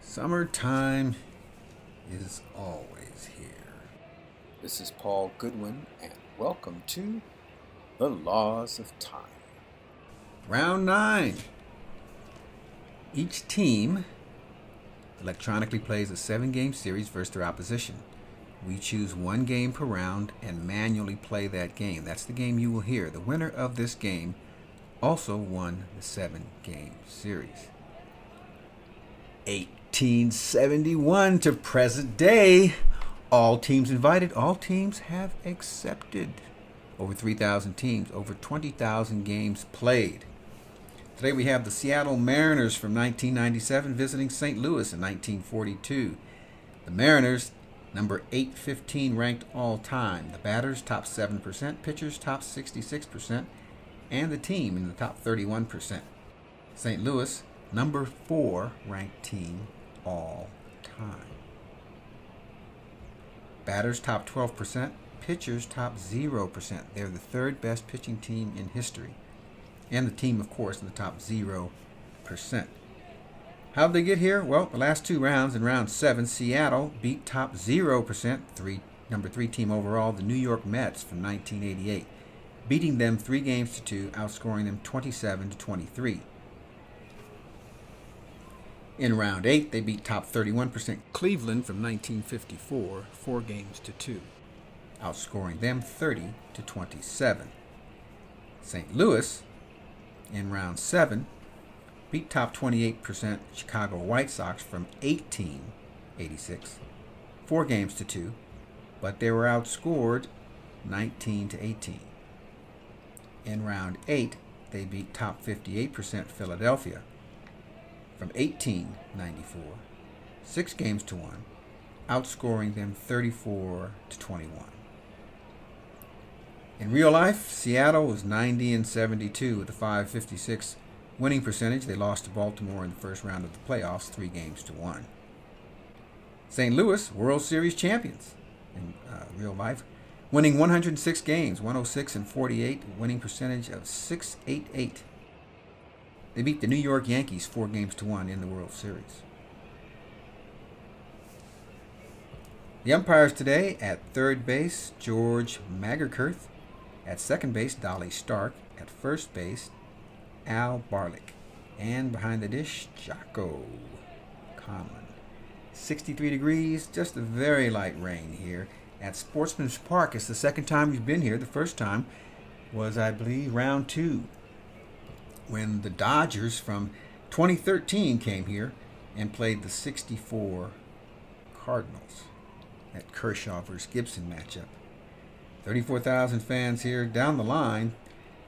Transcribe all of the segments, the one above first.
Summertime is always here. This is Paul Goodwin, and welcome to The Laws of Time. Round 9. Each team electronically plays a 7-game series versus their opposition. We choose one game per round and manually play that game. That's the game you will hear. The winner of this game also won the 7-game series. 1871 to present day. All teams invited. All teams have accepted. Over 3,000 teams. Over 20,000 games played. Today we have the Seattle Mariners from 1997 visiting St. Louis in 1942. The Mariners, number 815 ranked all time. The batters, top 7%. Pitchers, top 66%. And the team in the top 31%. St. Louis, number 4 ranked team all time. Batters top 12%, pitchers top 0%. They're the third best pitching team in history. And the team, of course, in the top 0%. How'd they get here? Well, the last 2 rounds, in round 7, Seattle beat top 0%, number 3 team overall, the New York Mets from 1988, beating them 3 games to 2, outscoring them 27-23. In round 8, they beat top 31% Cleveland from 1954, 4 games to 2, outscoring them 30-27. St. Louis, in round 7, beat top 28% Chicago White Sox from 1886, 4 games to 2, but they were outscored 19-18. In round 8, they beat top 58% Philadelphia from 1894, 6 games to 1, outscoring them 34-21. In real life, Seattle was 90-72 with a .556 winning percentage. They lost to Baltimore in the first round of the playoffs, 3 games to 1. St. Louis, World Series champions in real life, winning 106 games, 106-48, winning percentage of .688. They beat the New York Yankees 4 games to 1 in the World Series. The umpires today: at third base, George Magerkurth; at second base, Dolly Stark; at first base, Al Barlick; and behind the dish, Jocko Conlon. 63 degrees, just a very light rain here at Sportsman's Park. It's the second time we've been here. The first time was, I believe, round 2, when the Dodgers from 2013 came here and played the 64 Cardinals. That Kershaw versus Gibson matchup. 34,000 fans here. Down the line,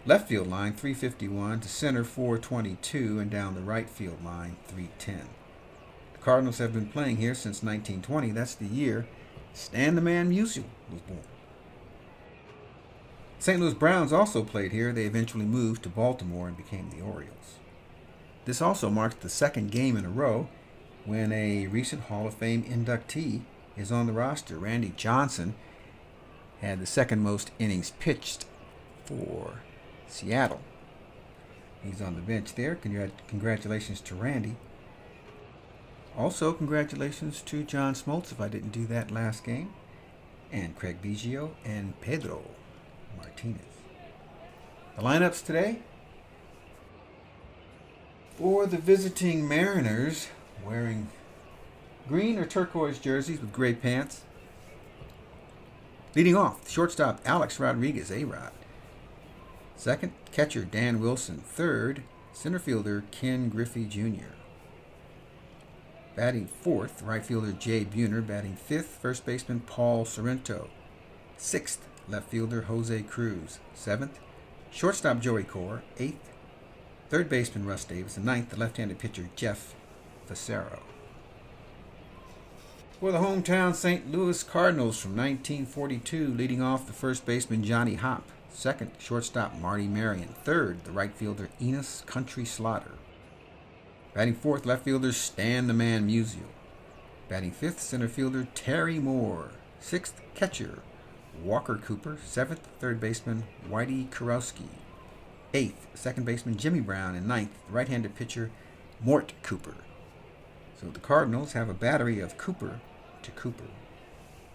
left field line 351, to center 422, and down the right field line 310. The Cardinals have been playing here since 1920. That's the year Stan the Man Musial was born. St. Louis Browns also played here. They eventually moved to Baltimore and became the Orioles. This also marks the 2nd game in a row when a recent Hall of Fame inductee is on the roster. Randy Johnson had the 2nd most innings pitched for Seattle. He's on the bench there. Congratulations to Randy. Also, congratulations to John Smoltz, if I didn't do that last game, and Craig Biggio and Pedro Martinez. The lineups today: for the visiting Mariners, wearing green or turquoise jerseys with gray pants. Leading off, shortstop Alex Rodriguez, A-Rod. Second, catcher Dan Wilson. Third, center fielder Ken Griffey Jr. Batting 4th, right fielder Jay Buhner. Batting 5th, first baseman Paul Sorrento. 6th, left fielder Jose Cruz. 7th, shortstop Joey Cora. 8th, third baseman Russ Davis. And 9th, the left-handed pitcher Jeff Facero. For the hometown St. Louis Cardinals from 1942, leading off, the first baseman Johnny Hopp. 2nd, shortstop Marty Marion. 3rd, the right fielder Enos Country Slaughter. Batting 4th, left fielder Stan the Man Musial. Batting 5th, center fielder Terry Moore. 6th, catcher Walker Cooper. 7th, third baseman Whitey Kurowski. 8th, second baseman Jimmy Brown. And 9th, right-handed pitcher Mort Cooper. So the Cardinals have a battery of Cooper to Cooper.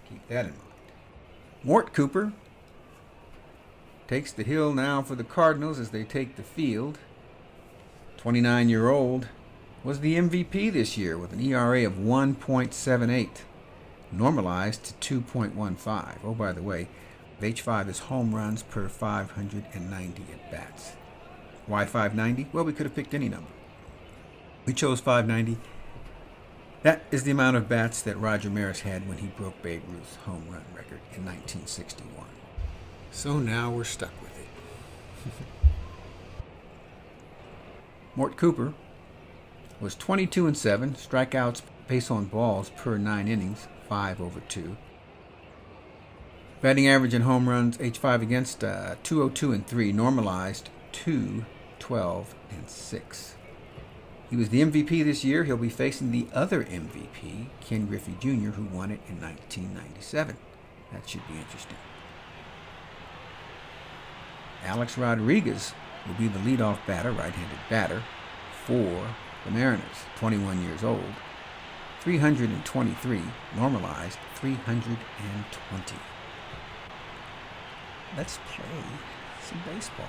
Keep that in mind. Mort Cooper takes the hill now for the Cardinals as they take the field. 29-year-old was the MVP this year with an ERA of 1.78, normalized to 2.15. Oh, by the way, H5 is home runs per 590 at-bats. Why 590? Well, we could have picked any number. We chose 590. That is the amount of bats that Roger Maris had when he broke Babe Ruth's home run record in 1961. So now we're stuck with it. Mort Cooper was 22-7, strikeouts base on balls per 9 innings, 5/2. Batting average and home runs, H5 against 202-3, normalized 212-6. He was the MVP this year. He'll be facing the other MVP, Ken Griffey Jr., who won it in 1997. That should be interesting. Alex Rodriguez will be the leadoff batter, right-handed batter, for the Mariners, 21 years old. 323, normalized 320. Let's play some baseball.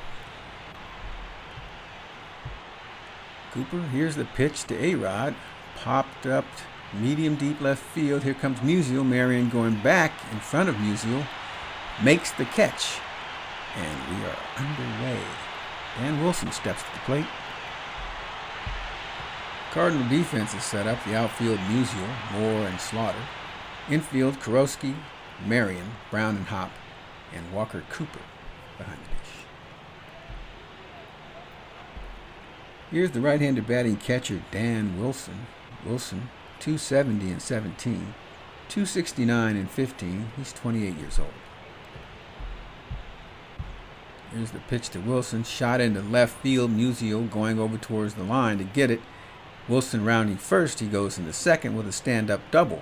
Cooper, here's the pitch to A-Rod. Popped up medium deep left field. Here comes Musial. Marion going back in front of Musial. Makes the catch. And we are underway. Dan Wilson steps to the plate. Cardinal defense is set up. The outfield, Musial, Moore, and Slaughter. Infield, Kurowski, Marion, Brown and Hop, and Walker Cooper behind the dish. Here's the right-handed batting catcher, Dan Wilson. Wilson, 270-17, 269-15. He's 28 years old. Here's the pitch to Wilson. Shot into left field. Musial going over towards the line to get it. Wilson rounding first. He goes into second with a stand-up double.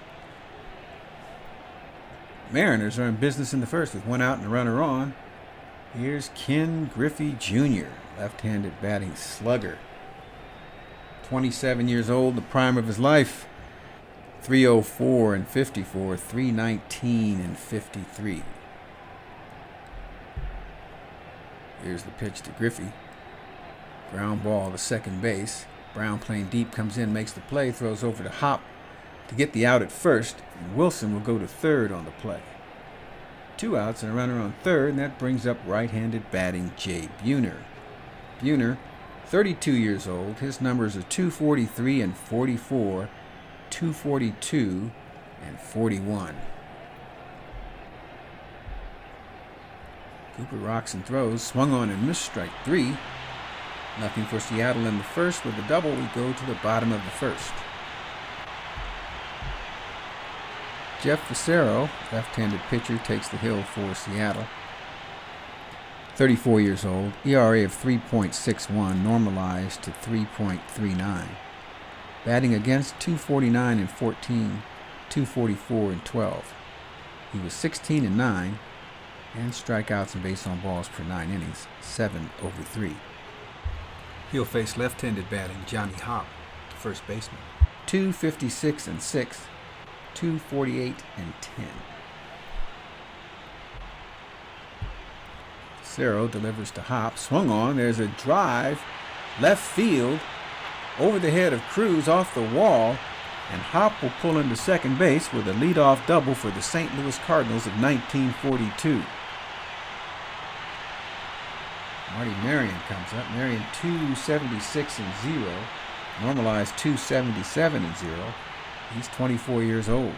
Mariners are in business in the first with one out and a runner on. Here's Ken Griffey Jr., left-handed batting slugger. 27 years old, the prime of his life. 304-54, 319-53. Here's the pitch to Griffey. Ground ball to second base. Brown playing deep, comes in, makes the play, throws over to Hop to get the out at first, and Wilson will go to third on the play. 2 outs and a runner on third, and that brings up right-handed batting Jay Buhner. Buhner, 32 years old. His numbers are 243-44, 242-41. Cooper rocks and throws. Swung on and missed, strike 3. Nothing for Seattle in the first. With the double, we go to the bottom of the first. Jeff Fassero, left-handed pitcher, takes the hill for Seattle. 34 years old. ERA of 3.61, normalized to 3.39. Batting against, 249-14, 244-12. He was 16-9, and strikeouts and base on balls per 9 innings, 7/3. He'll face left-handed batting Johnny Hop, the first baseman. 256-6, 248-10. Cero delivers to Hop. Swung on. There's a drive. Left field. Over the head of Cruz off the wall. And Hop will pull into second base with a leadoff double for the St. Louis Cardinals of 1942. Marty Marion comes up. Marion 276-0. Normalized 277-0. He's 24 years old.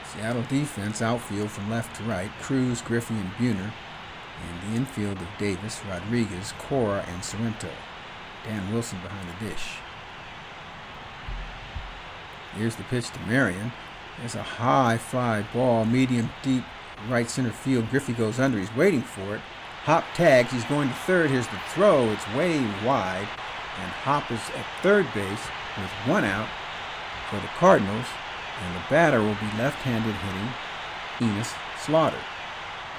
Seattle defense, outfield from left to right, Cruz, Griffey, and Buhner. And the infield of Davis, Rodriguez, Cora, and Sorrento. Dan Wilson behind the dish. Here's the pitch to Marion. There's a high fly ball, medium deep, right center field. Griffey goes under. He's waiting for it. Hop tags. He's going to third. Here's the throw. It's way wide. And Hop is at third base with 1 out for the Cardinals. And the batter will be left-handed hitting Enos Slaughter.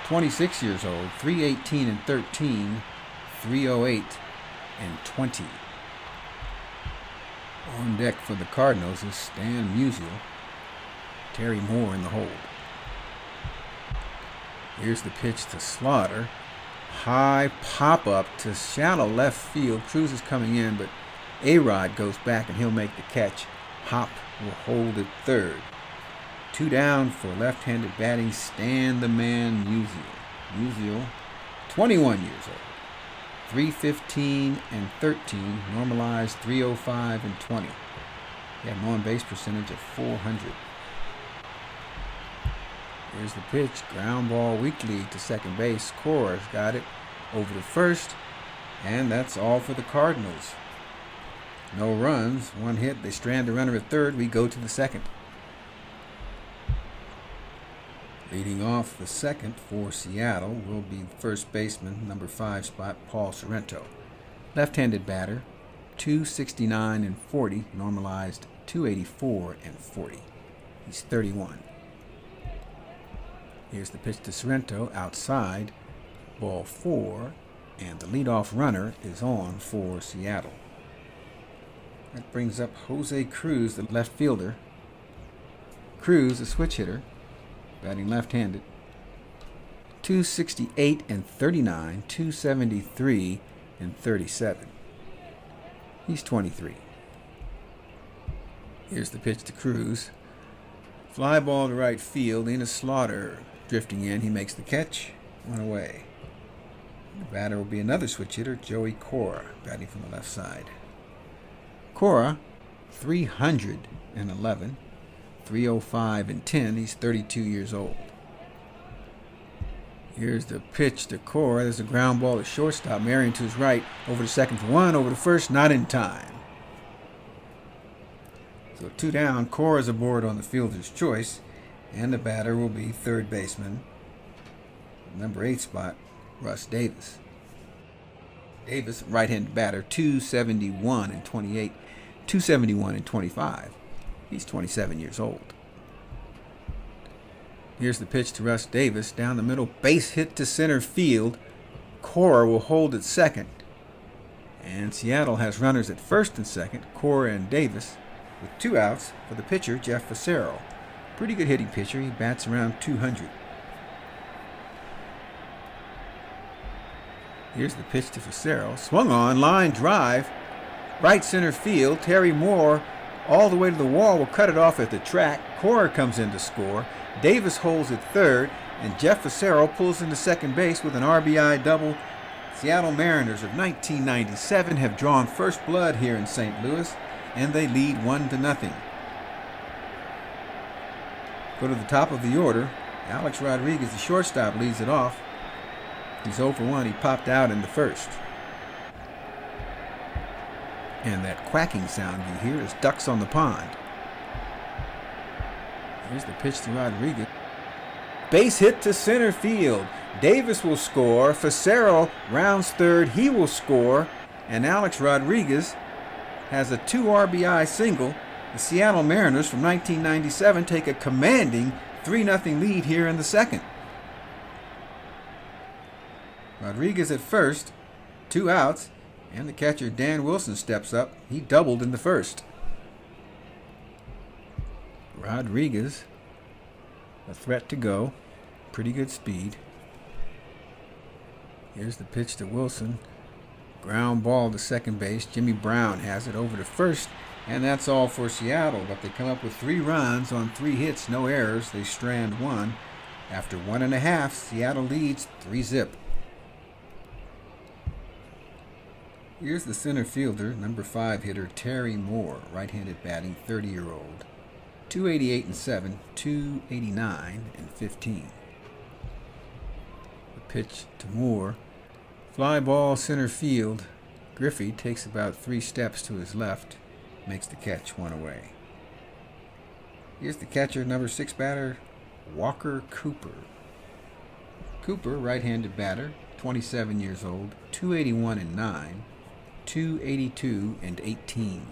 26 years old, 318-13, 308-20. On deck for the Cardinals is Stan Musial. Terry Moore in the hold. Here's the pitch to Slaughter. High pop-up to shallow left field. Cruz is coming in, but A-Rod goes back and he'll make the catch. Hop will hold at third. 2 down for left-handed batting Stan the Man Musial. Musial, 21 years old. 315 and 13, normalized 305 and 20. He had an on-base percentage of .400. Here's the pitch, ground ball weak lead to second base. Cora's got it over to first, and that's all for the Cardinals. No runs, 1 hit. They strand the runner at third. We go to the second. Leading off the second for Seattle will be first baseman, number 5 spot, Paul Sorrento. Left-handed batter, 269 and 40, normalized 284 and 40. He's 31. Here's the pitch to Sorrento, outside, ball 4, and the leadoff runner is on for Seattle. That brings up Jose Cruz, the left fielder. Cruz, a switch hitter, batting left-handed. 268 and 39, 273 and 37. He's 23. Here's the pitch to Cruz. Fly ball to right field. Into Slaughter. Drifting in, he makes the catch. 1 away. The batter will be another switch hitter, Joey Cora, batting from the left side. Cora, 311, 305 and 10. He's 32 years old. Here's the pitch to Cora. There's a ground ball to shortstop. Marion to his right. Over to second for 1. Over to first. Not in time. So 2 down. Cora's aboard on the fielder's choice. And the batter will be third baseman, number 8 spot, Russ Davis. Davis, right-handed batter, 271 and 28, 271 and 25. He's 27 years old. Here's the pitch to Russ Davis. Down the middle, base hit to center field. Cora will hold at second. And Seattle has runners at first and second, Cora and Davis, with 2 outs for the pitcher, Jeff Facero. Pretty good hitting pitcher. He bats around 200. Here's the pitch to Facero. Swung on, line drive, right center field. Terry Moore all the way to the wall will cut it off at the track. Cora comes in to score. Davis holds at third, and Jeff Facero pulls into second base with an RBI double. Seattle Mariners of 1997 have drawn first blood here in St. Louis, and they lead 1-0. Go to the top of the order. Alex Rodriguez, the shortstop, leads it off. He's 0 for 1. He popped out in the first. And that quacking sound you hear is ducks on the pond. Here's the pitch to Rodriguez. Base hit to center field. Davis will score. Facero rounds third. He will score. And Alex Rodriguez has a 2 RBI single. The Seattle Mariners from 1997 take a commanding 3-0 lead here in the second. Rodriguez at first, 2 outs, and the catcher Dan Wilson steps up. He doubled in the first. Rodriguez, a threat to go. Pretty good speed. Here's the pitch to Wilson. Ground ball to second base. Jimmy Brown has it over to first. And that's all for Seattle, but they come up with 3 runs on 3 hits, no errors. They strand 1. After 1.5, Seattle leads 3-0. Here's the center fielder, number 5 hitter, Terry Moore, right-handed batting, 30-year-old. 288 and 7, 289 and 15. The pitch to Moore. Fly ball center field. Griffey takes about 3 steps to his left. Makes the catch, 1 away. Here's the catcher, number 6 batter, Walker Cooper. Cooper, right-handed batter, 27 years old, 281 and 9, 282 and 18.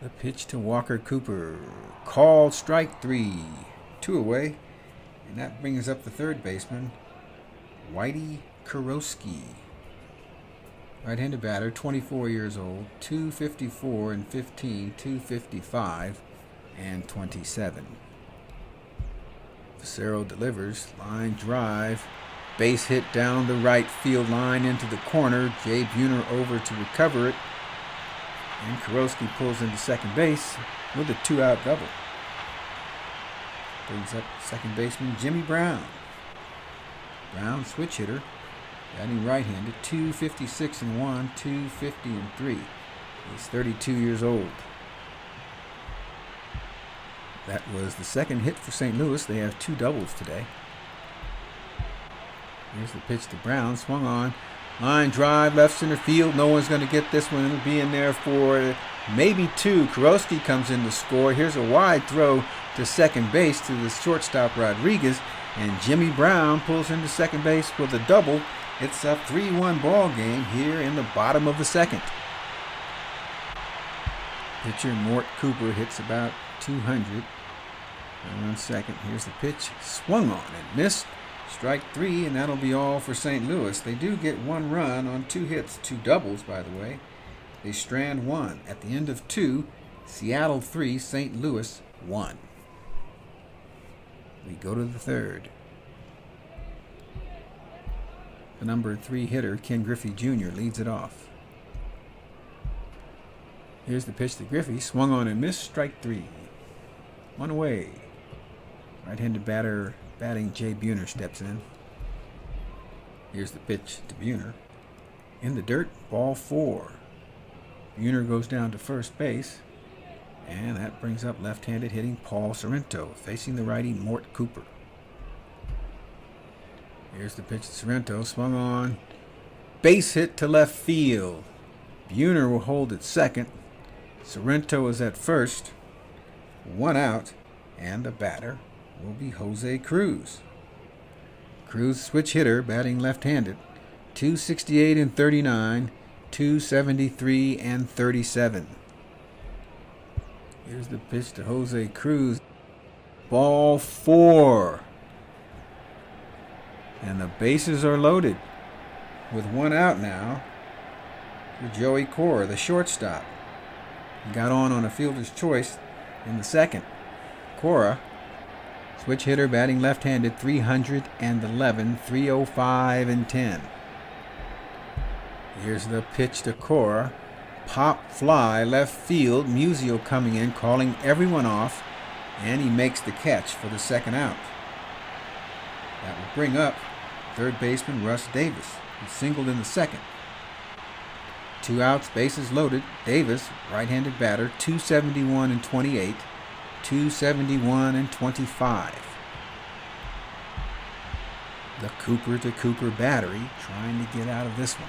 The pitch to Walker Cooper. Called strike 3. 2 away. And that brings up the third baseman, Whitey Kurowski. Right-handed batter, 24 years old, 254 and 15, 255 and 27. Facero delivers, line drive, base hit down the right field line into the corner. Jay Buhner over to recover it, and Kurowski pulls into second base with a 2-out double. Brings up second baseman Jimmy Brown. Brown, switch hitter, batting right-handed, 256 and 1, 250 and 3. He's 32 years old. That was the second hit for St. Louis. They have 2 doubles today. Here's the pitch to Brown. Swung on. Line drive, left center field. No one's going to get this one. It'll be in there for maybe 2. Kurowski comes in to score. Here's a wide throw to second base to the shortstop Rodriguez. And Jimmy Brown pulls into second base with a double. It's a 3-1 ball game here in the bottom of the second. Pitcher Mort Cooper hits about 200. On second, here's the pitch. Swung on and missed. Strike 3, and that'll be all for St. Louis. They do get 1 run on 2 hits, 2 doubles, by the way. They strand 1. At the end of 2, Seattle 3, St. Louis 1. We go to the third. The number 3 hitter, Ken Griffey Jr., leads it off. Here's the pitch to Griffey. Swung on and missed. Strike 3. 1 away. Right-handed batter batting Jay Buhner steps in. Here's the pitch to Buhner. In the dirt, ball 4. Buhner goes down to first base. And that brings up left-handed hitting Paul Sorrento, facing the righty Mort Cooper. Here's the pitch to Sorrento. Swung on. Base hit to left field. Buhner will hold at second. Sorrento is at first. 1 out. And the batter will be Jose Cruz. Cruz, switch hitter, batting left-handed. 268 and 39. 273 and 37. Here's the pitch to Jose Cruz. Ball 4. And the bases are loaded. With 1 out now for Joey Cora, the shortstop. He got on a fielder's choice in the second. Cora, switch hitter, batting left-handed, 311, 305 and 10. Here's the pitch to Cora. Pop fly left field. Musial coming in, calling everyone off, and he makes the catch for the second out. That will bring up third baseman Russ Davis, who singled in the second. 2 outs, bases loaded. Davis, right-handed batter, 271 and 28, 271 and 25. The Cooper to Cooper battery trying to get out of this one.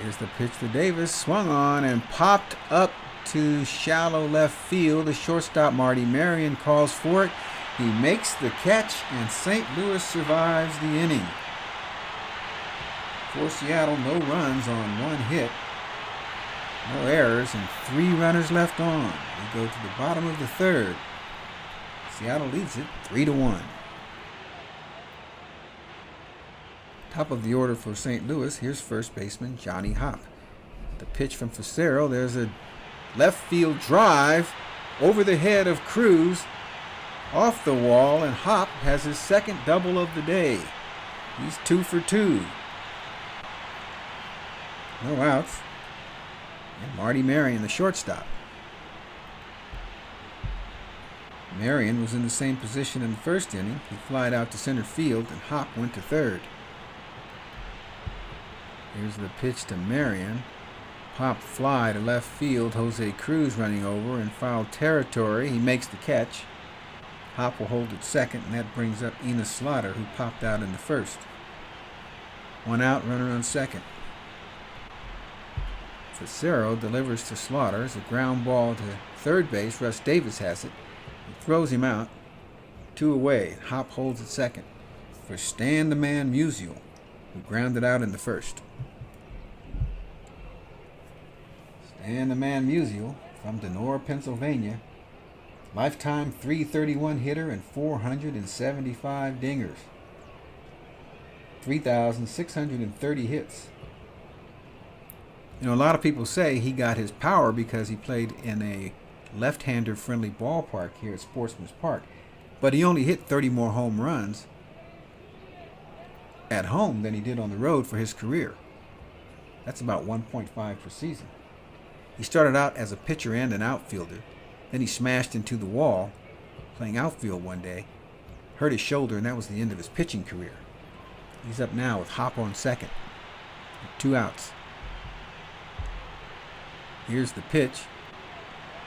Here's the pitch to Davis. Swung on and popped up to shallow left field. The shortstop Marty Marion calls for it. He makes the catch, and St. Louis survives the inning. For Seattle, no runs on 1 hit. No errors, and 3 runners left on. We go to the bottom of the third. Seattle leads it 3-1. Top of the order for St. Louis, here's first baseman Johnny Hopp. The pitch from Facero, there's a left field drive over the head of Cruz, off the wall, and Hopp has his second double of the day. He's 2 for 2. No outs. And Marty Marion, the shortstop. Marion was in the same position in the first inning. He flied out to center field, and Hopp went to third. Here's the pitch to Marion. Pop fly to left field. Jose Cruz running over in foul territory. He makes the catch. Hopp will hold at second, and that brings up Enos Slaughter, who popped out in the first. 1 out, runner on second. Facero delivers to Slaughter. It's a ground ball to third base. Russ Davis has it. He throws him out. 2 away. Hopp holds at second for Stan the Man Musial, who grounded out in the first. Stan the Man Musial from Denora, Pennsylvania. Lifetime .331 hitter and 475 dingers. 3,630 hits. You know, a lot of people say he got his power because he played in a left-hander friendly ballpark here at Sportsman's Park. But he only hit 30 more home runs at home than he did on the road for his career. That's about 1.5 per season. He started out as a pitcher and an outfielder. Then he smashed into the wall playing outfield one day, hurt his shoulder, and that was the end of his pitching career. He's up now with Hop on second. 2 outs. Here's the pitch.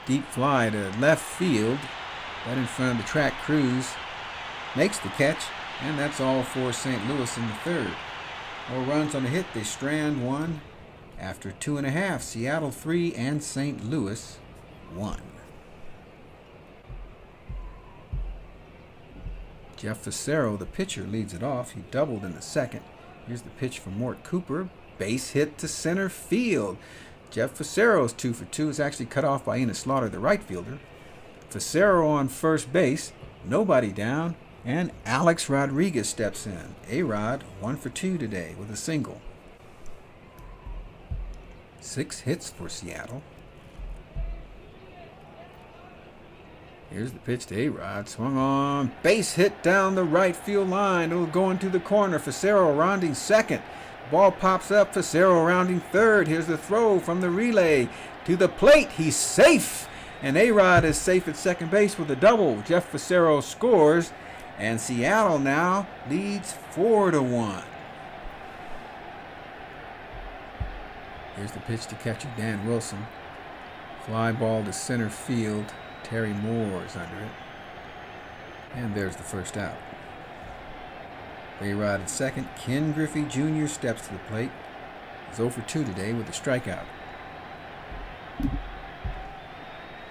Deep fly to left field. Right in front of the track. Cruz makes the catch, and that's all for St. Louis in the third. No runs on the hit. They strand one after 2.5. Seattle 3 and St. Louis 1. Jeff Facero, the pitcher, leads it off. He doubled in the second. Here's the pitch from Mort Cooper. Base hit to center field. Jeff Facero's 2 for 2 is actually cut off by Enos Slaughter, the right fielder. Facero on first base. Nobody down. And Alex Rodriguez steps in. A-Rod 1 for 2 today with a single. 6 hits for Seattle. Here's the pitch to A-Rod. Swung on. Base hit down the right field line. It'll go into the corner. Facero rounding second. Ball pops up. Facero rounding third. Here's the throw from the relay to the plate. He's safe. And A-Rod is safe at second base with a double. Jeff Facero scores. And Seattle now leads 4-1. Here's the pitch to catcher Dan Wilson. Fly ball to center field. Terry Moore is under it. And there's the first out. A-Rod at second. Ken Griffey Jr. steps to the plate. He's 0 for 2 today with a strikeout.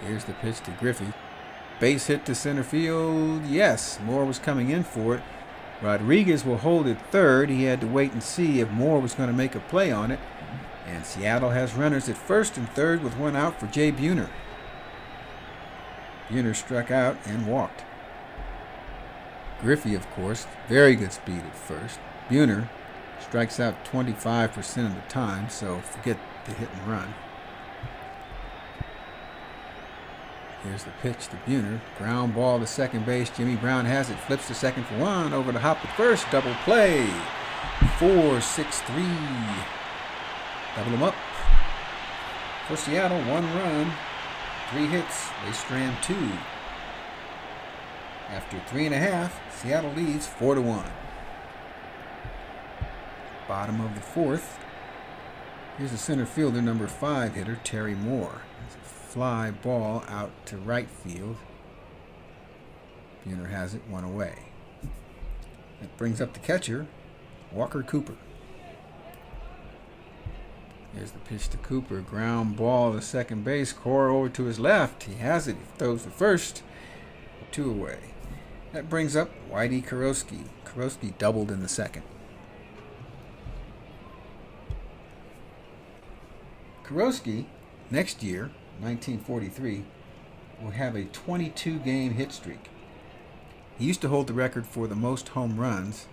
Here's the pitch to Griffey. Base hit to center field. Yes, Moore was coming in for it. Rodriguez will hold it third. He had to wait and see if Moore was going to make a play on it. And Seattle has runners at first and third with 1 out for Jay Buhner. Buhner struck out and walked. Griffey, of course, very good speed at first. Buhner strikes out 25% of the time, so forget the hit and run. Here's the pitch to Buhner. Ground ball to second base. Jimmy Brown has it. Flips to second for 1. Over to Hop at first. Double play. 4-6-3. Double them up. For Seattle, 1 run. 3 hits. They strand 2. After 3.5, Seattle leads 4-1. Bottom of the fourth. Here's the center fielder, number 5 hitter, Terry Moore. It's a fly ball out to right field. Buhner has it 1 away. That brings up the catcher, Walker Cooper. Here's the pitch to Cooper. Ground ball to second base. Core over to his left. He has it. He throws the first. 2 away. That brings up Whitey Kurowski. Kurowski doubled in the second. Kurowski, next year, 1943, will have a 22-game hit streak. He used to hold the record for the most home runs,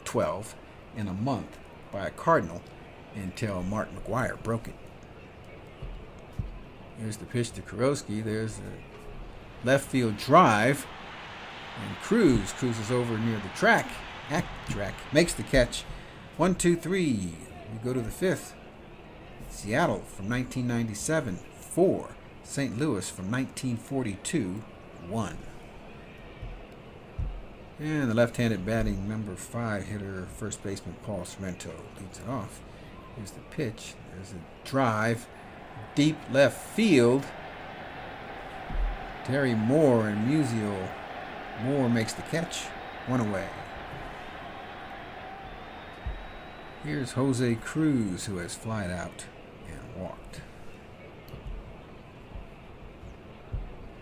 12, in a month by a Cardinal, until Mark McGwire broke it. Here's the pitch to Kurowski. There's a left field drive. And Cruz cruises over near the track. At the track. Makes the catch. 1, 2, 3. We go to the fifth. Seattle from 1997. 4. St. Louis from 1942. 1. And the left-handed batting number 5 hitter, first baseman Paul Sorrento, leads it off. Here's the pitch. There's a drive. Deep left field. Terry Moore and Musial. Moore makes the catch. 1 away. Here's Jose Cruz, who has flied out and walked.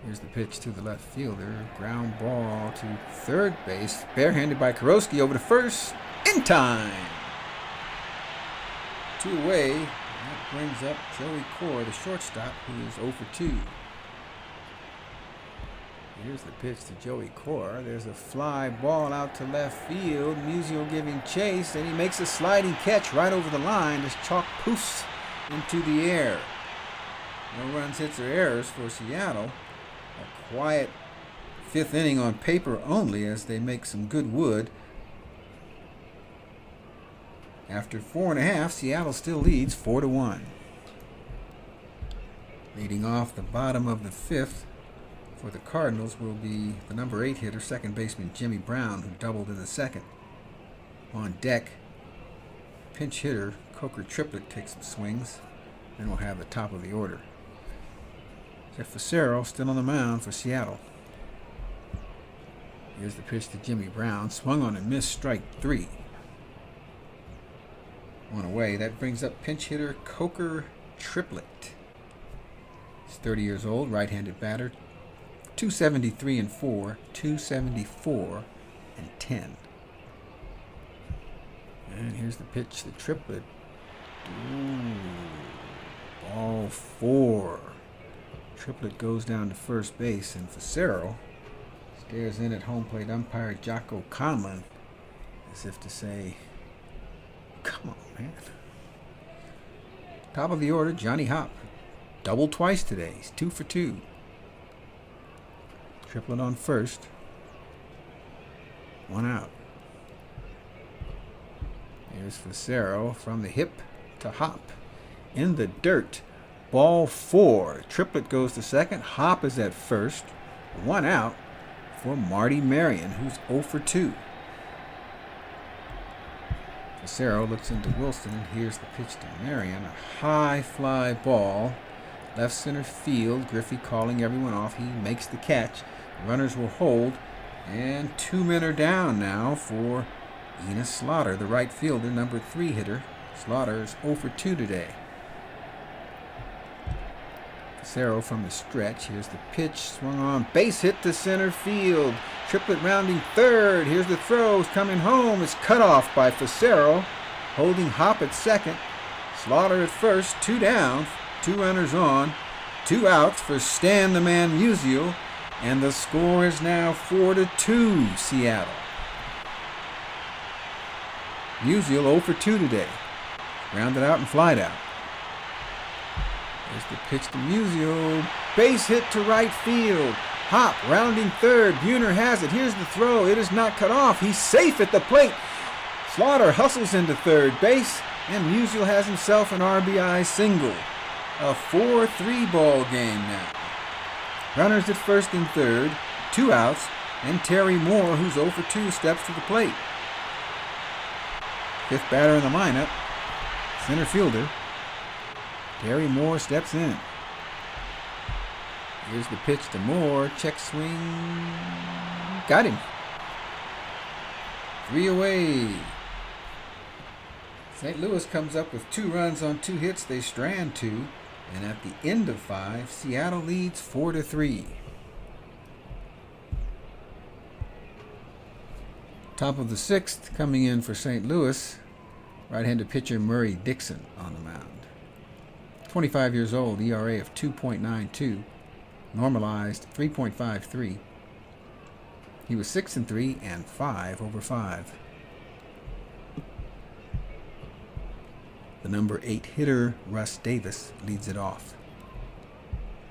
Here's the pitch to the left fielder. Ground ball to third base. Barehanded by Kurowski over to first. In time. 2 away. That brings up Joey Core, the shortstop, who is 0 for 2. Here's the pitch to Joey Cora. There's a fly ball out to left field. Musial giving chase, and he makes a sliding catch right over the line as chalk poofs into the air. No runs, hits, or errors for Seattle. A quiet fifth inning on paper only as they make some good wood. After 4.5, Seattle still leads 4-1. Leading off the bottom of the fifth for the Cardinals will be the number 8 hitter, second baseman Jimmy Brown, who doubled in the second. On deck, pinch hitter Coker Triplett takes some swings. Then we'll have the top of the order. Jeff Facero still on the mound for Seattle. Here's the pitch to Jimmy Brown. Swung on and missed, strike 3. One away. That brings up pinch hitter Coker Triplett. He's 30 years old, right-handed batter. 273 and 4, 274 and 10. And here's the pitch to Triplett. Ooh, ball 4. Triplett goes down to first base, and Facero stares in at home plate umpire Jocko Conlon as if to say, come on, man. Top of the order, Johnny Hopp. Doubled twice today. He's 2 for 2. Triplett on first. 1 out. Here's Facero from the hip to Hopp. In the dirt. Ball 4. Triplett goes to second. Hopp is at first. 1 out for Marty Marion, who's 0 for 2. Facero looks into Wilson, and here's the pitch to Marion. A high fly ball. Left center field. Griffey calling everyone off. He makes the catch. Runners will hold. And 2 men are down now for Enos Slaughter, the right fielder, number 3 hitter. Slaughter is 0 for 2 today. Facero from the stretch. Here's the pitch. Swung on. Base hit to center field. Triplett rounding third. Here's the throw. Coming home. It's cut off by Facero. Holding Hopp at second. Slaughter at first. 2 down. 2 runners on. 2 outs for Stan the Man Musial. And the score is now 4-2 Seattle. Musial 0 for 2 today. Grounded out and flied out. There's the pitch to Musial. Base hit to right field. Hopp rounding third. Buhner has it. Here's the throw. It is not cut off. He's safe at the plate. Slaughter hustles into third base. And Musial has himself an RBI single. A 4-3 ball game now. Runners at first and third. 2 outs. And Terry Moore, who's 0 for 2, steps to the plate. Fifth batter in the lineup. Center fielder. Terry Moore steps in. Here's the pitch to Moore. Check swing. Got him. 3 away. St. Louis comes up with 2 runs on 2 hits. They strand 2. And at the end of 5, Seattle leads 4-3. Top of the 6th, coming in for St. Louis, right-handed pitcher Murray Dixon on the mound. 25 years old, ERA of 2.92, normalized 3.53. He was 6-3 and 5 over 5. The number 8 hitter, Russ Davis, leads it off.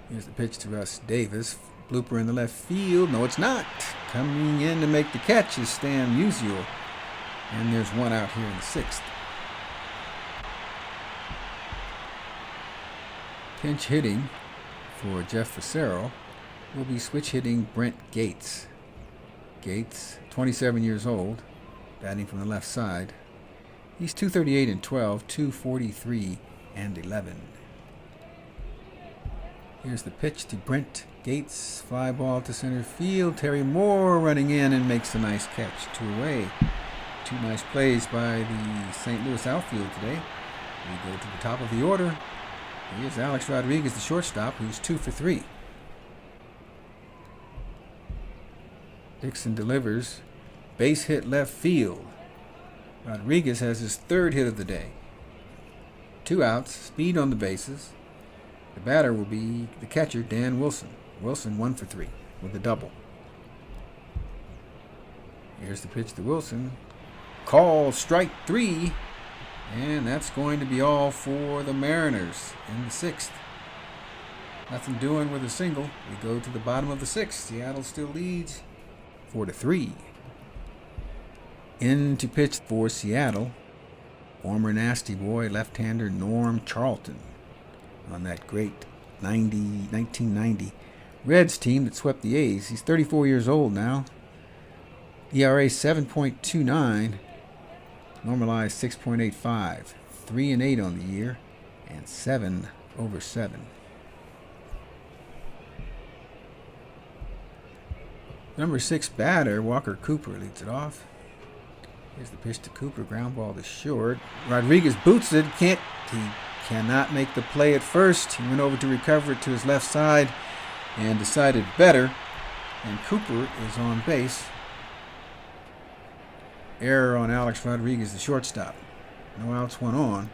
Here's the pitch to Russ Davis. Blooper in the left field. No, it's not. Coming in to make the catch is Stan Musial. And there's 1 out here in the 6th. Pinch hitting for Jeff Facero will be switch hitting Brent Gates. Gates, 27 years old, batting from the left side. He's 238 and 12, 243 and 11. Here's the pitch to Brent Gates. Fly ball to center field. Terry Moore running in and makes a nice catch. 2 away. 2 nice plays by the St. Louis outfield today. We go to the top of the order. Here's Alex Rodriguez, the shortstop, who's 2 for 3. Dixon delivers. Base hit left field. Rodriguez has his 3rd hit of the day. 2 outs, speed on the bases. The batter will be the catcher, Dan Wilson. Wilson 1 for 3 with a double. Here's the pitch to Wilson. Call strike 3. And that's going to be all for the Mariners in the 6th. Nothing doing with a single. We go to the bottom of the 6th. Seattle still leads 4-3. In to pitch for Seattle, former nasty boy left-hander Norm Charlton on that great 1990 Reds team that swept the A's. He's 34 years old now. ERA 7.29, normalized 6.85, 3-8 on the year, and 7 over 7. Number 6 batter, Walker Cooper, leads it off. Here's the pitch to Cooper, ground ball to short. Rodriguez boots it, he cannot make the play at first. He went over to recover it to his left side and decided better, and Cooper is on base. Error on Alex Rodriguez, the shortstop. No outs, one on.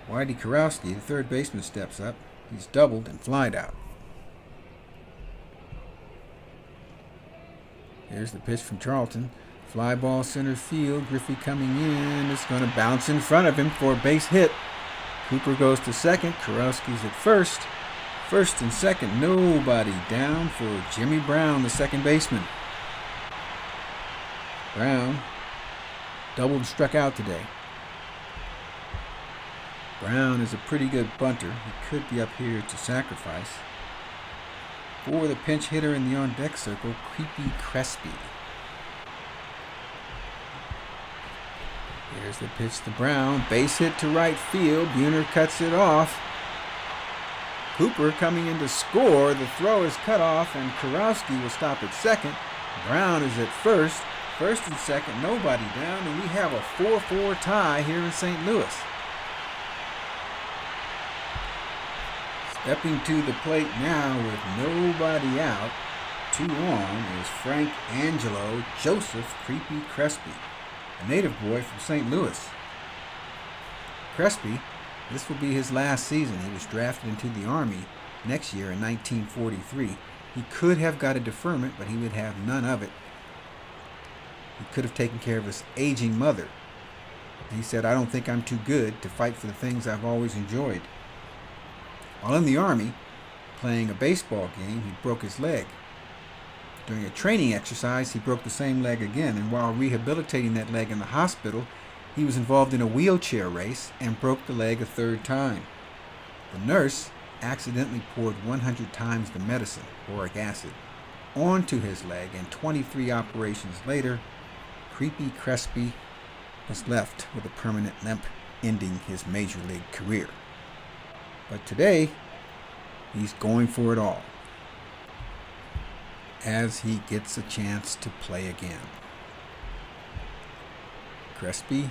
Whitey Kurowski, the third baseman, steps up. He's doubled and flied out. Here's the pitch from Charlton. Fly ball center field. Griffey coming in. It's going to bounce in front of him for a base hit. Cooper goes to second. Kurowski's at first. First and second, nobody down for Jimmy Brown, the second baseman. Brown doubled and struck out today. Brown is a pretty good bunter. He could be up here to sacrifice. For the pinch hitter in the on-deck circle, Creepy Crespi. Here's the pitch to Brown. Base hit to right field. Buhner cuts it off. Cooper coming in to score. The throw is cut off, and Kurowski will stop at second. Brown is at first. First and second, nobody down, and we have a 4-4 tie here in St. Louis. Stepping to the plate now with nobody out, 2 on, is Frank Angelo Joseph Creepy Crespi, a native boy from St. Louis. Crespi, this will be his last season. He was drafted into the Army next year in 1943. He could have got a deferment, but he would have none of it. He could have taken care of his aging mother. He said, "I don't think I'm too good to fight for the things I've always enjoyed." While in the Army, playing a baseball game, he broke his leg. During a training exercise, he broke the same leg again, and while rehabilitating that leg in the hospital, he was involved in a wheelchair race and broke the leg a 3rd time. The nurse accidentally poured 100 times the medicine, boric acid, onto his leg, and 23 operations later, Creepy Crespi was left with a permanent limp, ending his major league career. But today, he's going for it all as he gets a chance to play again. Crespi,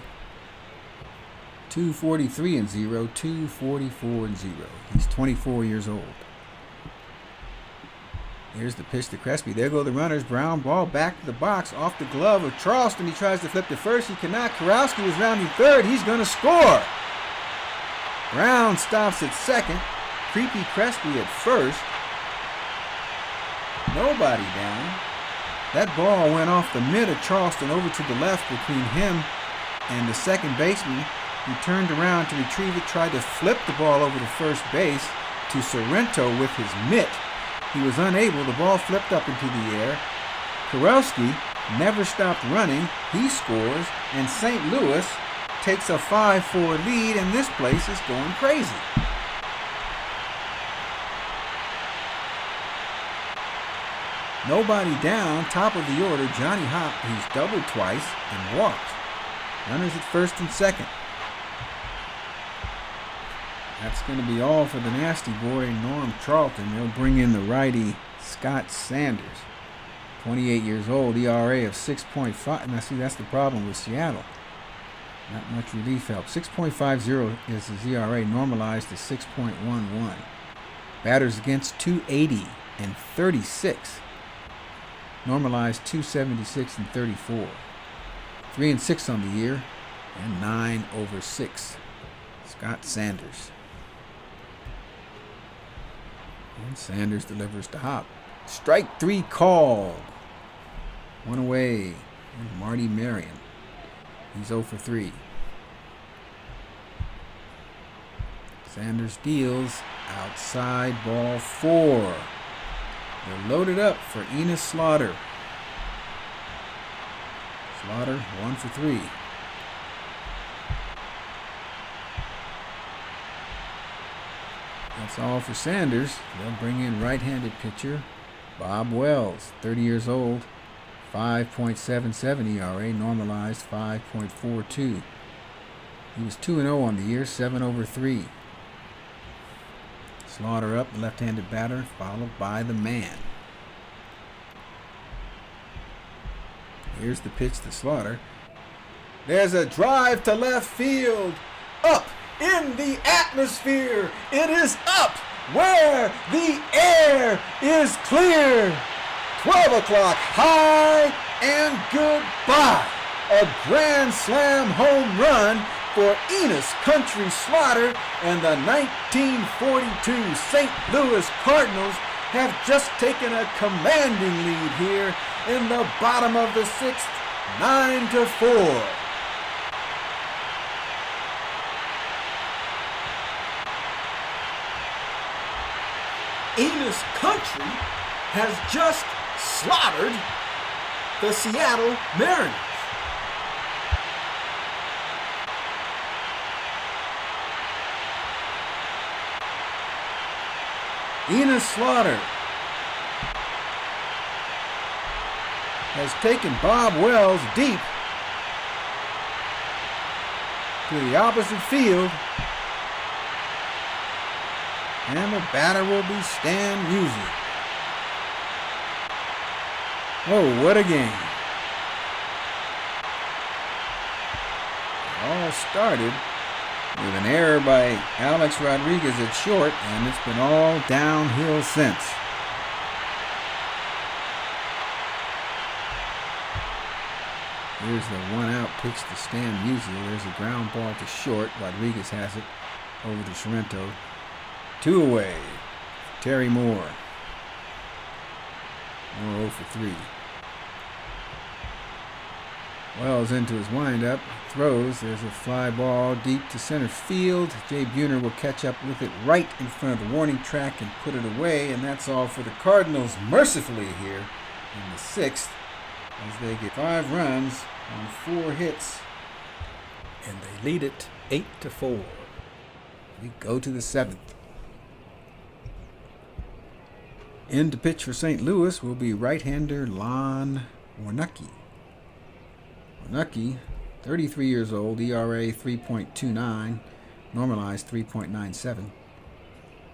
243-0, 244-0. He's 24 years old. Here's the pitch to Crespi. There go the runners. Brown ball back to the box, off the glove of Charleston. He tries to flip to first. He cannot. Kurowski is rounding third. He's going to score. Brown stops at second. Creepy Crespi at first. Nobody down. That ball went off the mid of Charleston over to the left between him and the second baseman. He turned around to retrieve it, tried to flip the ball over to first base to Sorrento with his mitt. He was unable. The ball flipped up into the air. Kurowski never stopped running. He scores, and St. Louis takes a 5-4 lead, and this place is going crazy. Nobody down, top of the order, Johnny Hopp, who's doubled twice and walked. Runners at first and second. That's going to be all for the nasty boy, Norm Charlton. They'll bring in the righty, Scott Sanders. 28 years old, ERA of 6.5. Now, see, that's the problem with Seattle. Not much relief help. 6.50 is his ERA, normalized to 6.11. Batters against 280 and 36. Normalized 276 and 34. 3-6 on the year, and 9 over 6. Scott Sanders. And Sanders delivers to Hop. Strike 3 called. One away. And Marty Marion. He's 0 for 3. Sanders deals. Outside ball 4. They're loaded up for Enos Slaughter. Slaughter 1 for 3. That's all for Sanders. They'll bring in right-handed pitcher Bob Wells, 30 years old, 5.77 ERA, normalized 5.42. He was 2-0 on the year, 7 over 3. Slaughter up, the left-handed batter, followed by the man. Here's the pitch to Slaughter. There's a drive to left field. Up in the atmosphere. It is up where the air is clear. 12 o'clock high and goodbye. A grand slam home run for Enos Country Slaughter, and the 1942 St. Louis Cardinals have just taken a commanding lead here in the bottom of the 6th, 9-4. Enos Country has just slaughtered the Seattle Mariners. Enos Slaughter has taken Bob Wells deep to the opposite field, and the batter will be Stan Musial. Oh, what a game. It all started with an error by Alex Rodriguez at short, and it's been all downhill since. Here's the one-out pitch to Stan Musial. There's a ground ball to short. Rodriguez has it over to Sorrento. 2 away. Terry Moore. Moore 0 for 3. Wells into his windup, throws. There's a fly ball deep to center field. Jay Buhner will catch up with it right in front of the warning track and put it away. And that's all for the Cardinals mercifully here in the 6th, as they get 5 runs on 4 hits, and they lead it 8-4. We go to the 7th. In to pitch for St. Louis will be right-hander Lon Warnecki. Warnecki, 33 years old, ERA 3.29, normalized 3.97.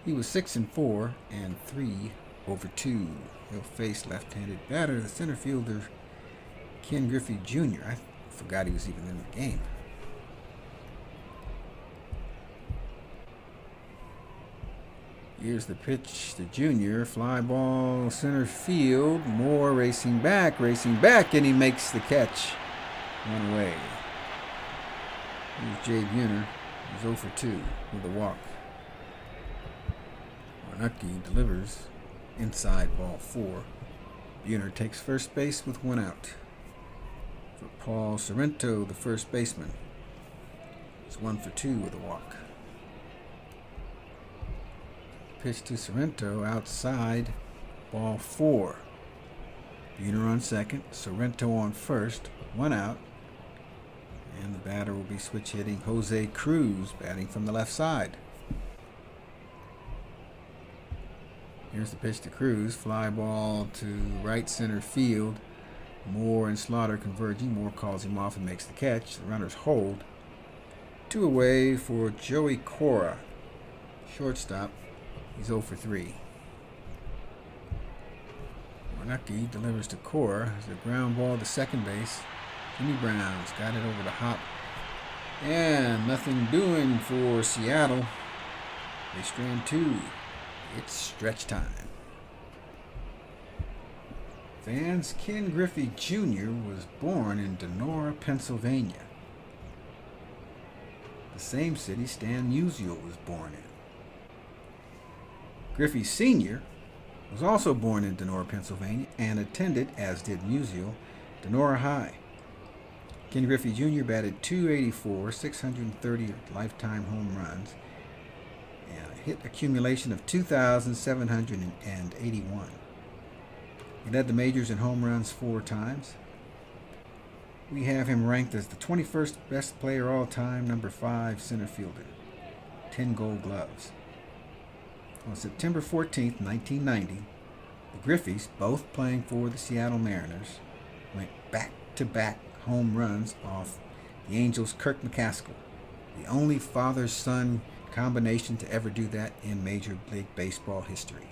He was 6-4 and 3 over 2. He'll face left-handed batter, the center fielder Ken Griffey Jr. I forgot he was even in the game. Here's the pitch to Junior. Fly ball center field. Moore racing back, and he makes the catch. 1 away. Here's Jay Buhner. He's 0 for 2 with a walk. Warnecki delivers inside ball 4. Buhner takes first base with 1 out. For Paul Sorrento, the first baseman. It's 1 for 2 with a walk. Pitch to Sorrento outside, ball 4. Buhner on second, Sorrento on first, 1 out. And the batter will be switch hitting Jose Cruz, batting from the left side. Here's the pitch to Cruz, fly ball to right center field. Moore and Slaughter converging. Moore calls him off and makes the catch. The runners hold. 2 away for Joey Cora, shortstop. He's 0 for 3. Warnecki delivers to Cora. There's a ground ball to second base. Jimmy Brown's got it over the hop. And nothing doing for Seattle. They strand 2. It's stretch time. Fans, Ken Griffey Jr. was born in Donora, Pennsylvania. The same city Stan Musial was born in. Griffey Sr. was also born in Donora, Pennsylvania, and attended, as did Musial, Donora High. Ken Griffey Jr. batted .284, 630 lifetime home runs, and a hit accumulation of 2,781. He led the majors in home runs 4 times. We have him ranked as the 21st best player all time, number 5 center fielder, 10 Gold Gloves. On September 14, 1990, the Griffeys, both playing for the Seattle Mariners, went back-to-back home runs off the Angels' Kirk McCaskill, the only father-son combination to ever do that in Major League Baseball history.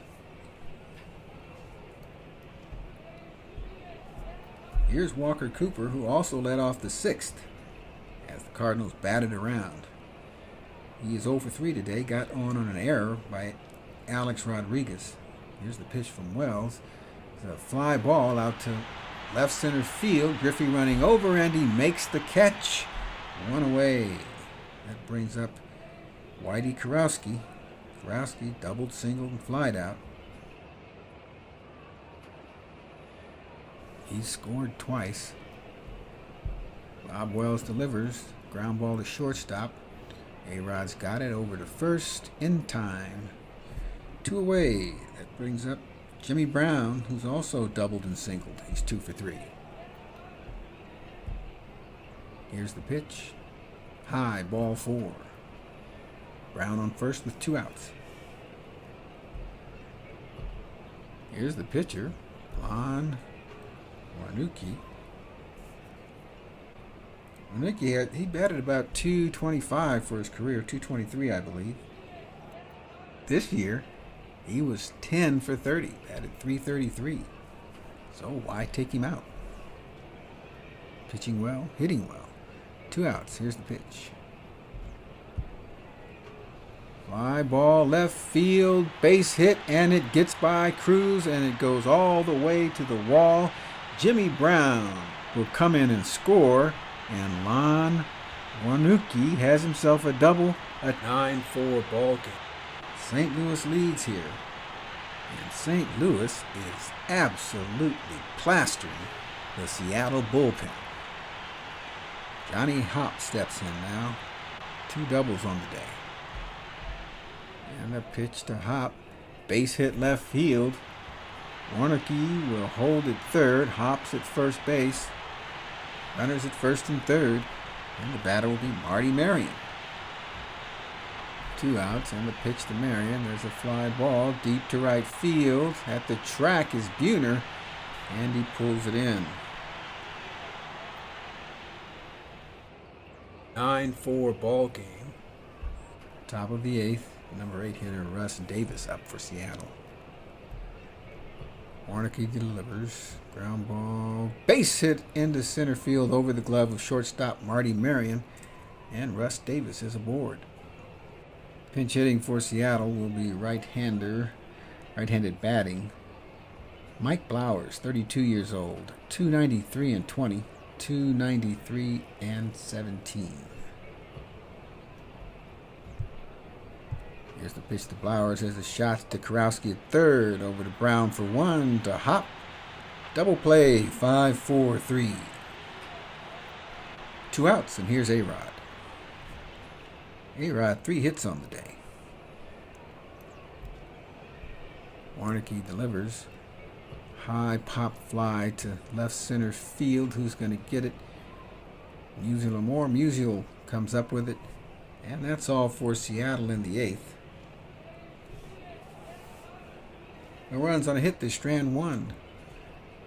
Here's Walker Cooper, who also led off the 6th as the Cardinals batted around. He is 0 for 3 today, got on an error by Alex Rodriguez. Here's the pitch from Wells. It's a fly ball out to left center field. Griffey running over, and he makes the catch. 1 away. That brings up Whitey Kurowski. Kurowski doubled, singled, and flied out. He's scored twice. Bob Wells delivers. Ground ball to shortstop. A-Rod's got it over to first in time. 2 away. That brings up Jimmy Brown, who's also doubled and singled. He's 2 for 3. Here's the pitch. High, ball 4. Brown on first with 2 outs. Here's the pitcher, Lon Warnuki. He batted about .225 for his career, .223 I believe. This year, he was 10 for 30, batted .333. So why take him out? Pitching well, hitting well. 2 outs. Here's the pitch. Fly ball left field, base hit, and it gets by Cruz, and it goes all the way to the wall. Jimmy Brown will come in and score, and Lon Warnuki has himself a double, a 9-4 ball game. St. Louis leads here, and St. Louis is absolutely plastering the Seattle bullpen. Johnny Hopp steps in now. 2 doubles on the day. And a pitch to Hopp. Base hit left field. Warnuki will hold at third. Hopp's at first base. Runners at first and third. And the batter will be Marty Marion. 2 outs and the pitch to Marion. There's a fly ball deep to right field. At the track is Buhner, and he pulls it in. 9-4 ball game. Top of the 8th. Number 8 hitter Russ Davis up for Seattle. Warnuki delivers. Ground ball. Base hit into center field over the glove of shortstop Marty Marion. And Russ Davis is aboard. Pinch hitting for Seattle will be right-handed batting. Mike Blowers, 32 years old. .293 and 20. .293 and 17. Here's the pitch to Blowers. There's a shot to Kurowski at third. Over to Brown for 1. To Hopp. Double play. 5-4-3. 2 outs, and here's A-Rod. A-Rod, 3 hits on the day. Warnuki delivers. High pop fly to left center field. Who's going to get it? Musial comes up with it. And that's all for Seattle in the 8th. No runs on a hit. They strand 1.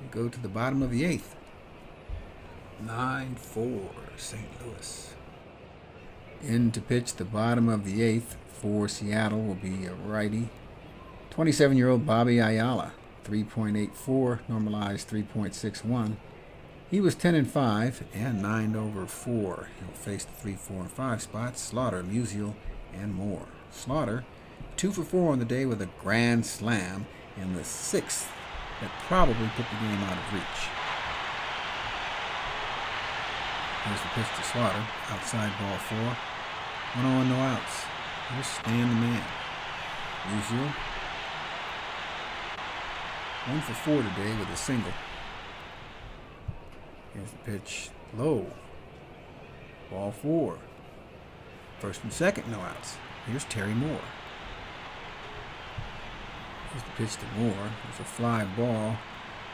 We go to the bottom of the 8th. 9-4 St. Louis. In to pitch the bottom of the 8th for Seattle will be a righty. 27-year-old Bobby Ayala. 3.84, normalized 3.61. He was 10-5 and 9/4. He'll face the 3, 4, and 5 spots. Slaughter, Musial, and more. Slaughter, 2 for 4 on the day with a grand slam in the 6th that probably put the game out of reach. Here's the pitch to Slaughter. Outside ball 4. 1-0, no outs. Here's Stan the man. Musial. 1 for 4 today with a single. Here's the pitch. Low. Ball 4. First and second, no outs. Here's Terry Moore. Here's the pitch to Moore. There's a fly ball.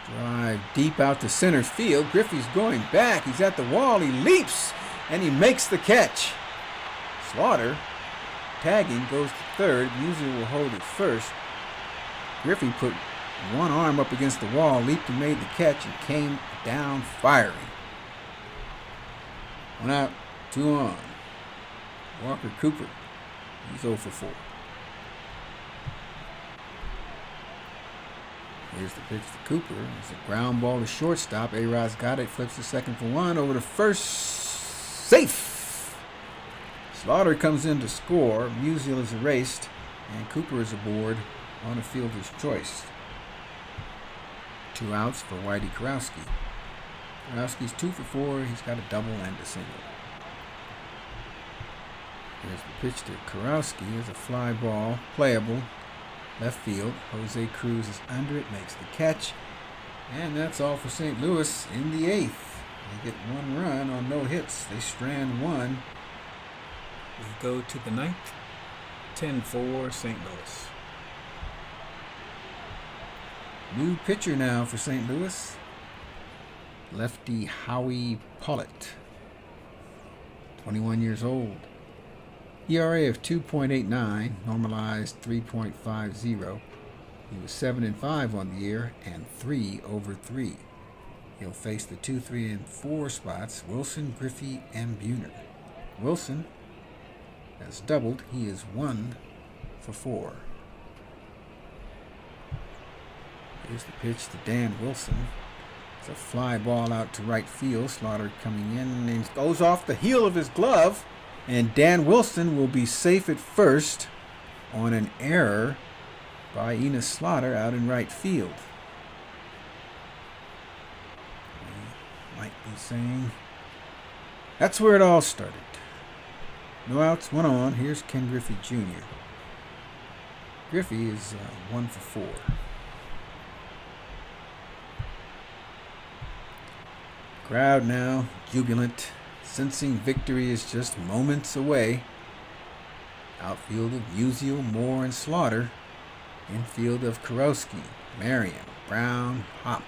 Drive deep out to center field. Griffey's going back. He's at the wall. He leaps, and he makes the catch. Slaughter, tagging, goes to third. Musial will hold it first. Griffey put one arm up against the wall, leaped and made the catch, and came down firing. 1 out, 2 on. Walker Cooper, he's 0 for 4. Here's the pitch to Cooper. It's a ground ball to shortstop. A-Rod's got it, flips to second for 1, over to first, safe. Slaughter comes in to score. Musial is erased, and Cooper is aboard on a fielder's choice. 2 outs for Whitey Kurowski. Kurowski's 2 for 4. He's got a double and a single. Here's the pitch to Kurowski. Here's a fly ball, playable, left field. Jose Cruz is under it, makes the catch. And that's all for St. Louis in the 8th. They get 1 run on no hits. They strand 1. We go to the 9th. 10-4 St. Louis. New pitcher now for St. Louis. Lefty Howie Pollitt. 21 years old. ERA of 2.89, normalized 3.50. He was 7-5 on the year and 3 over 3. He'll face the 2, 3, and 4 spots, Wilson, Griffey, and Buhner. Wilson has doubled. He is 1 for 4. Here's the pitch to Dan Wilson. It's a fly ball out to right field. Slaughter coming in and goes off the heel of his glove. And Dan Wilson will be safe at first on an error by Enos Slaughter out in right field. We might be saying that's where it all started. No outs, 1 on. Here's Ken Griffey Jr. Griffey is 1 for 4. Crowd now jubilant, sensing victory is just moments away. Outfield of Musial, Moore, and Slaughter. Infield of Kurowski, Marion, Brown, Hop.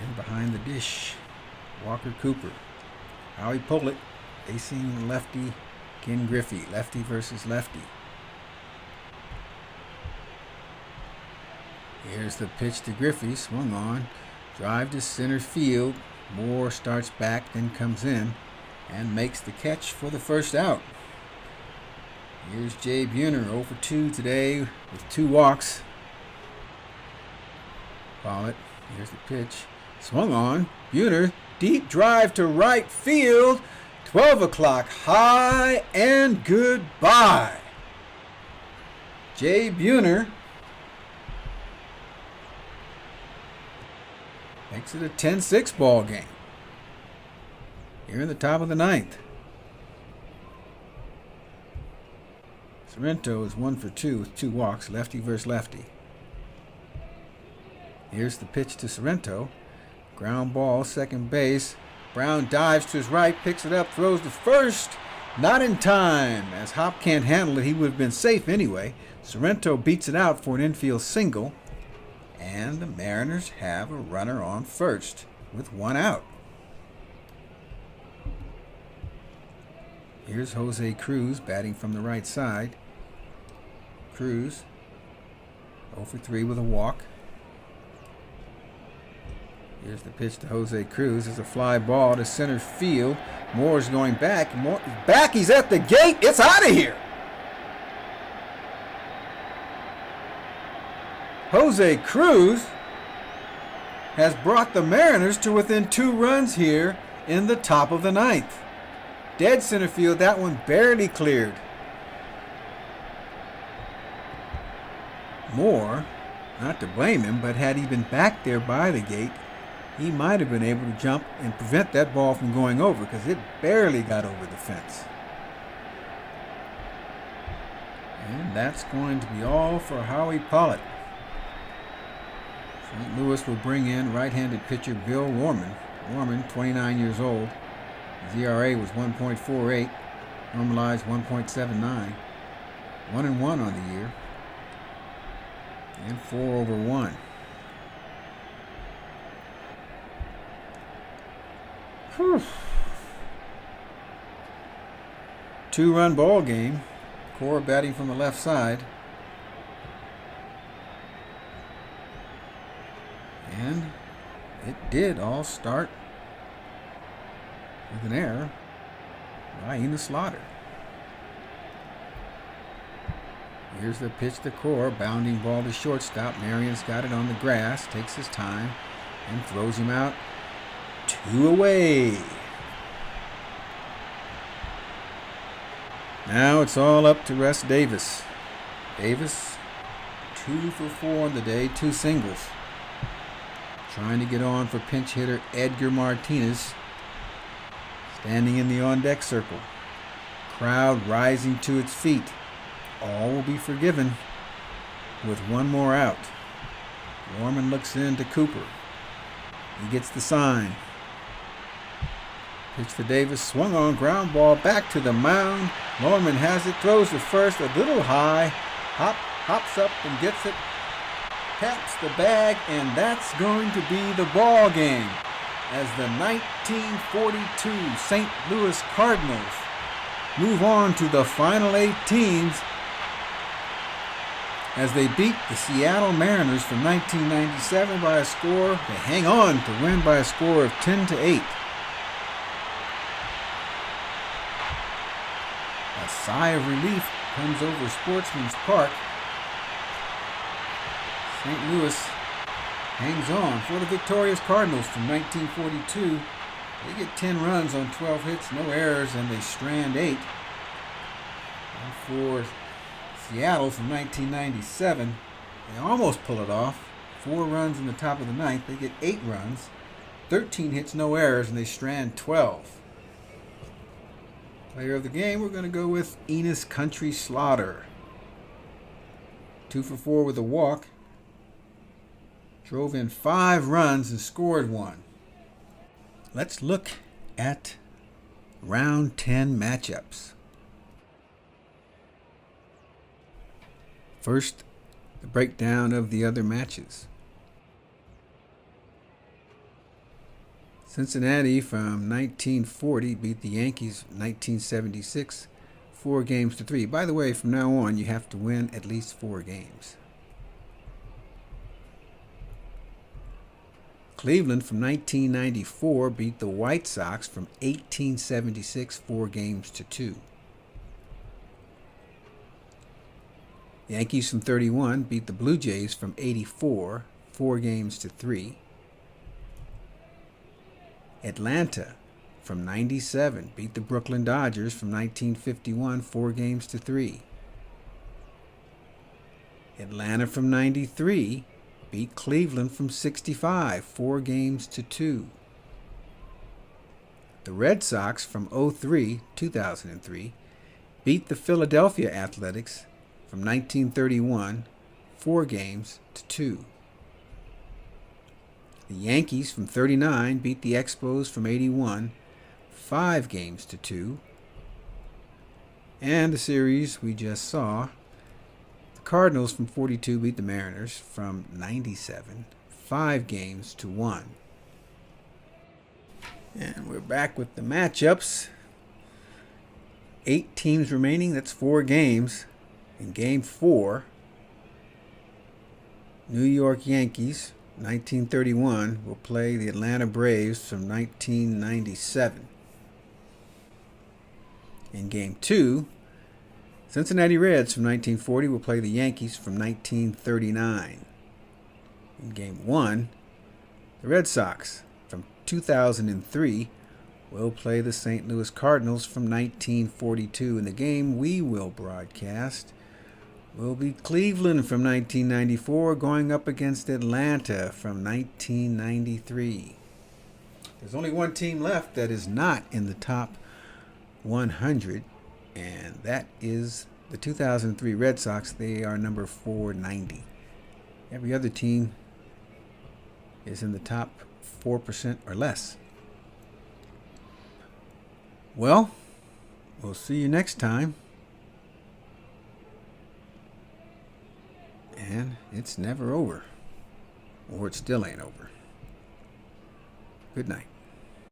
And behind the dish, Walker Cooper. Howie Pollitt facing lefty Ken Griffey. Lefty versus lefty. Here's the pitch to Griffey, swung on. Drive to center field. Moore starts back, then comes in and makes the catch for the first out. Here's Jay Buhner, 0 for 2 today with 2 walks. Pollitt, here's the pitch. Swung on. Buhner, deep drive to right field. 12 o'clock high and goodbye. Jay Buhner makes it a 10-6 ball game here in the top of the 9th. Sorrento is 1 for 2 with 2 walks, lefty versus lefty. Here's the pitch to Sorrento. Ground ball, second base. Brown dives to his right, picks it up, throws to first. Not in time. As Hop can't handle it, he would have been safe anyway. Sorrento beats it out for an infield single. And the Mariners have a runner on first with 1 out. Here's Jose Cruz batting from the right side. Cruz 0 for 3 with a walk. Here's the pitch to Jose Cruz. There's a fly ball to center field. Moore's going back. Moore is back. He's at the gate. It's out of here. Jose Cruz has brought the Mariners to within 2 runs here in the top of the 9th. Dead center field, that one barely cleared. Moore, not to blame him, but had he been back there by the gate, he might have been able to jump and prevent that ball from going over because it barely got over the fence. And that's going to be all for Howie Pollitt. St. Louis will bring in right-handed pitcher Bill Warman. Warman, 29 years old. His ERA was 1.48, normalized 1.79. 1-1 on the year, and 4/1. Whew. 2-run ball game. Core batting from the left side. And it did all start with an error by Enos Slaughter. Here's the pitch to Core, bounding ball to shortstop. Marian's got it on the grass, takes his time, and throws him out. 2 away. Now it's all up to Russ Davis. Davis, 2 for 4 on the day, 2 singles. Trying to get on for pinch hitter Edgar Martinez, standing in the on-deck circle. Crowd rising to its feet. All will be forgiven with 1 more out. Warman looks into Cooper. He gets the sign. Pitch to Davis, swung on, ground ball, back to the mound. Norman has it, throws to first a little high. Hops up and gets it. Taps the bag, and that's going to be the ball game as the 1942 St. Louis Cardinals move on to the final 8 teams as they beat the Seattle Mariners from 1997 by a score. They hang on to win by a score of 10-8. A sigh of relief comes over Sportsman's Park. St. Louis hangs on for the victorious Cardinals from 1942. They get 10 runs on 12 hits, no errors, and they strand 8. And for Seattle from 1997, they almost pull it off. 4 runs in the top of the ninth. They get 8 runs, 13 hits, no errors, and they strand 12. Player of the game, we're going to go with Enos Country Slaughter. 2 for 4 with a walk. Drove in 5 runs and scored 1. Let's look at round 10 matchups. First, the breakdown of the other matches. Cincinnati from 1940 beat the Yankees 1976 4-3. By the way, from now on, you have to win at least 4 games. Cleveland from 1994 beat the White Sox from 1876 4-2. Yankees from 31 beat the Blue Jays from 84 4-3. Atlanta from 97 beat the Brooklyn Dodgers from 1951 4-3. Atlanta from 93 beat Cleveland from 65 4-2. The Red Sox from 2003 beat the Philadelphia Athletics from 1931 4-2. The Yankees from 39 beat the Expos from 81 5-2. And the series we just saw, the Cardinals from 42 beat the Mariners from 97 5-1. And we're back with the matchups. 8 teams remaining, that's 4 games. In Game 4, New York Yankees, 1931, will play the Atlanta Braves from 1997. In Game 2, Cincinnati Reds from 1940 will play the Yankees from 1939. In Game 1, the Red Sox from 2003 will play the St. Louis Cardinals from 1942. And the game we will broadcast will be Cleveland from 1994 going up against Atlanta from 1993. There's only one team left that is not in the top 100, and that is the 2003 Red Sox. They are number 490. Every other team is in the top 4% or less. Well, we'll see you next time. And it's never over. Or it still ain't over. Good night.